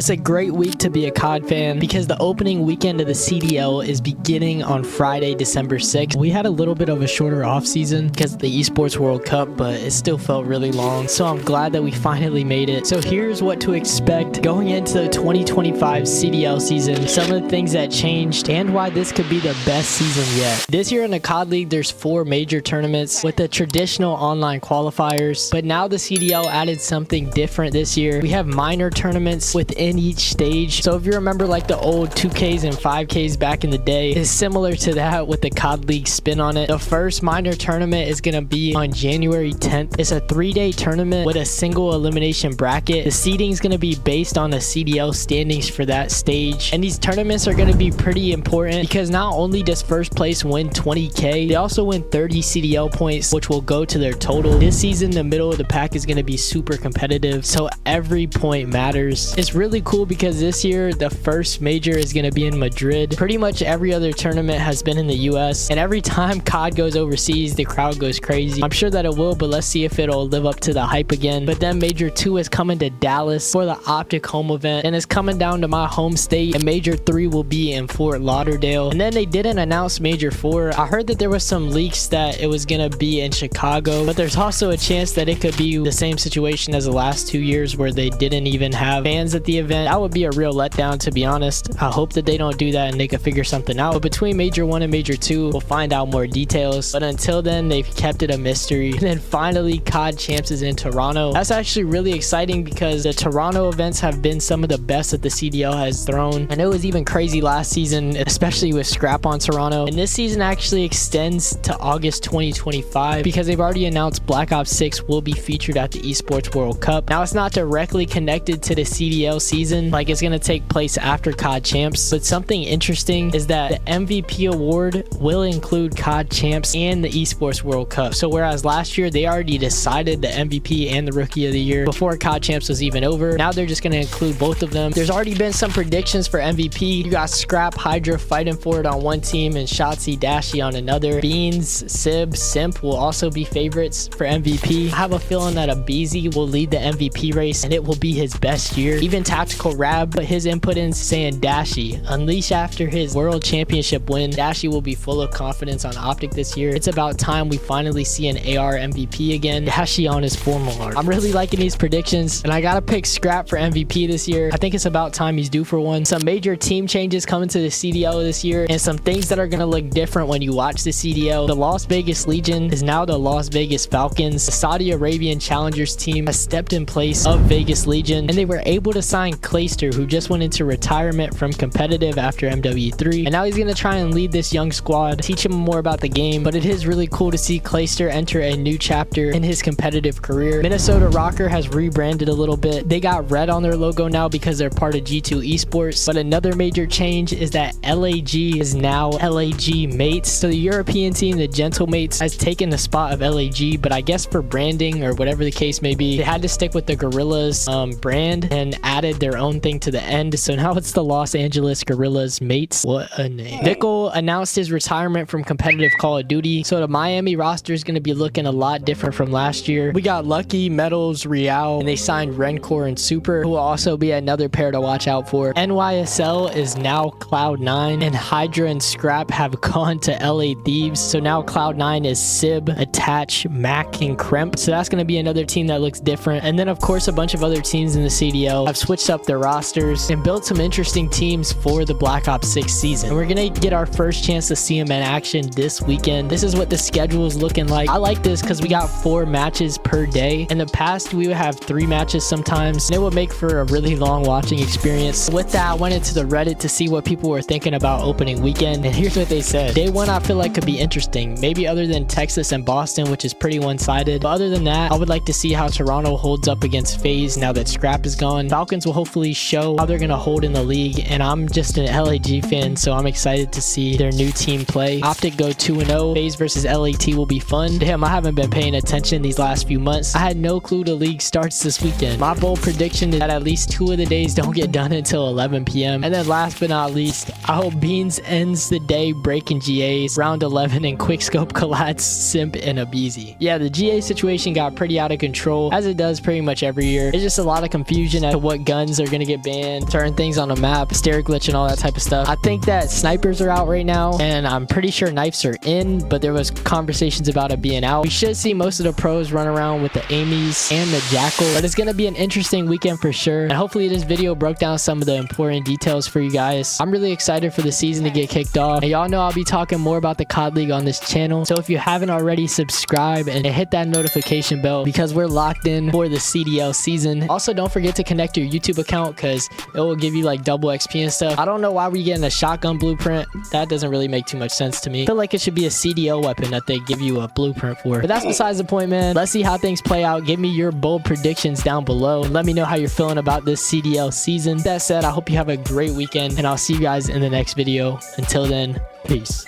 It's a great week to be a COD fan because the opening weekend of the CDL is beginning on Friday, December 6th. We had a little bit of a shorter off season because of the esports World Cup, but it still felt really long. So I'm glad that we finally made it. So here's what to expect going into the 2025 CDL season, some of the things that changed, and why this could be the best season yet. This year in the COD League, there's 4 major tournaments with the traditional online qualifiers, but now the CDL added something different this year. We have minor tournaments within each stage. So if you remember like the old 2Ks and 5Ks back in the day, it's similar to that with the COD League spin on it. The first minor tournament is going to be on January 10th. It's a 3-day tournament with a single elimination bracket. The seeding is going to be based on the CDL standings for that stage. And these tournaments are going to be pretty important because not only does first place win 20K, they also win 30 CDL points, which will go to their total. This season, the middle of the pack is going to be super competitive, so every point matters. It's really cool because this year the first major is going to be in Madrid. Pretty much every other tournament has been in the US, and every time COD goes overseas, the crowd goes crazy. I'm sure that it will, but let's see if it'll live up to the hype again. But then Major 2 is coming to Dallas for the Optic home event, and it's coming down to my home state, and Major 3 will be in Fort Lauderdale. And then they didn't announce Major 4. I heard that there was some leaks that it was going to be in Chicago, but there's also a chance that it could be the same situation as the last 2 years where they didn't even have fans at the event. That would be a real letdown, to be honest. I hope that they don't do that and they can figure something out. But between Major 1 and Major 2, we'll find out more details. But until then, they've kept it a mystery. And then finally, COD Champs is in Toronto. That's actually really exciting because the Toronto events have been some of the best that the CDL has thrown. And it was even crazy last season, especially with Scrap on Toronto. And this season actually extends to August 2025 because they've already announced Black Ops 6 will be featured at the Esports World Cup. Now, it's not directly connected to the CDL season, like it's going to take place after COD Champs, but something interesting is that the MVP award will include COD Champs and the Esports World Cup. So whereas last year they already decided the MVP and the Rookie of the Year before COD Champs was even over, now they're just going to include both of them. There's already been some predictions for MVP. You got Scrap, Hydra fighting for it on one team, and Shotzi, Dashy on another. Beans, Sib, Simp will also be favorites for MVP. I have a feeling that Abizi will lead the MVP race, and it will be his best year. Even Tactical Rab put his input in saying Dashy. Unleash after his World Championship win, Dashy will be full of confidence on Optic this year. It's about time we finally see an AR MVP again. Dashy on his formal art. I'm really liking these predictions, and I gotta pick Scrap for MVP this year. I think it's about time he's due for one. Some major team changes coming to the CDL this year, and some things that are gonna look different when you watch the CDL. The Las Vegas Legion is now the Las Vegas Falcons. The Saudi Arabian Challengers team has stepped in place of Vegas Legion, and they were able to sign Clayster, who just went into retirement from competitive after MW3, and now he's gonna try and lead this young squad, teach him more about the game. But it is really cool to see Clayster enter a new chapter in his competitive career. Minnesota Rocker has rebranded a little bit. They got red on their logo now because they're part of G2 Esports. But another major change is that LAG is now LAG Mates. So the European team, the Gentle Mates, has taken the spot of LAG, but I guess for branding or whatever the case may be, they had to stick with the Gorillas brand and added their own thing to the end. So now it's the Los Angeles Gorillas Mates. What a name. Vickle announced his retirement from competitive Call of Duty, so the Miami roster is going to be looking a lot different from last year. We got Lucky, Metals, Real, and they signed Rencor and Super, who will also be another pair to watch out for. NYSL is now Cloud9, and Hydra and Scrap have gone to LA Thieves. So now Cloud9 is Sib, Attach, Mac, and Kremp. So that's going to be another team that looks different. And then of course a bunch of other teams in the CDL have switched up their rosters and built some interesting teams for the Black Ops 6 season. And we're going to get our first chance to see them in action this weekend. This is what the schedule is looking like. I like this because we got 4 matches per day. In the past, we would have 3 matches sometimes, and it would make for a really long watching experience. With that, I went into the Reddit to see what people were thinking about opening weekend, and here's what they said. Day 1 I feel like could be interesting, maybe other than Texas and Boston, which is pretty one-sided. But other than that, I would like to see how Toronto holds up against FaZe now that Scrap is gone. Falcons will hopefully show how they're going to hold in the league, and I'm just an LAG fan, so I'm excited to see their new team play. Optic go 2-0. FaZe versus LAT will be fun. Damn, I haven't been paying attention these last few months. I had no clue the league starts this weekend. My bold prediction is that at least 2 of the days don't get done until 11 p.m. And then last but not least, I hope Beans ends the day breaking GAs, round 11, and Quickscope collats Simp and Abizi. Yeah, the GA situation got pretty out of control, as it does pretty much every year. It's just a lot of confusion as to what guns weapons are gonna get banned, certain things on the map, stair glitch and all that type of stuff. I think that snipers are out right now, and I'm pretty sure knives are in, but there was conversations about it being out. We should see most of the pros run around with the Amy's and the Jackal, but it's gonna be an interesting weekend for sure. And hopefully this video broke down some of the important details for you guys. I'm really excited for the season to get kicked off, and y'all know I'll be talking more about the COD League on this channel. So if you haven't already, subscribe and hit that notification bell because we're locked in for the CDL season. Also, don't forget to connect your YouTube account because it will give you like double XP and stuff. I don't know why we're getting a shotgun blueprint. That doesn't really make too much sense to me. I feel like it should be a CDL weapon that they give you a blueprint for. But that's besides the point, man. Let's see how things play out. Give me your bold predictions down below and let me know how you're feeling about this CDL season. That said, I hope you have a great weekend and I'll see you guys in the next video. Until then, peace.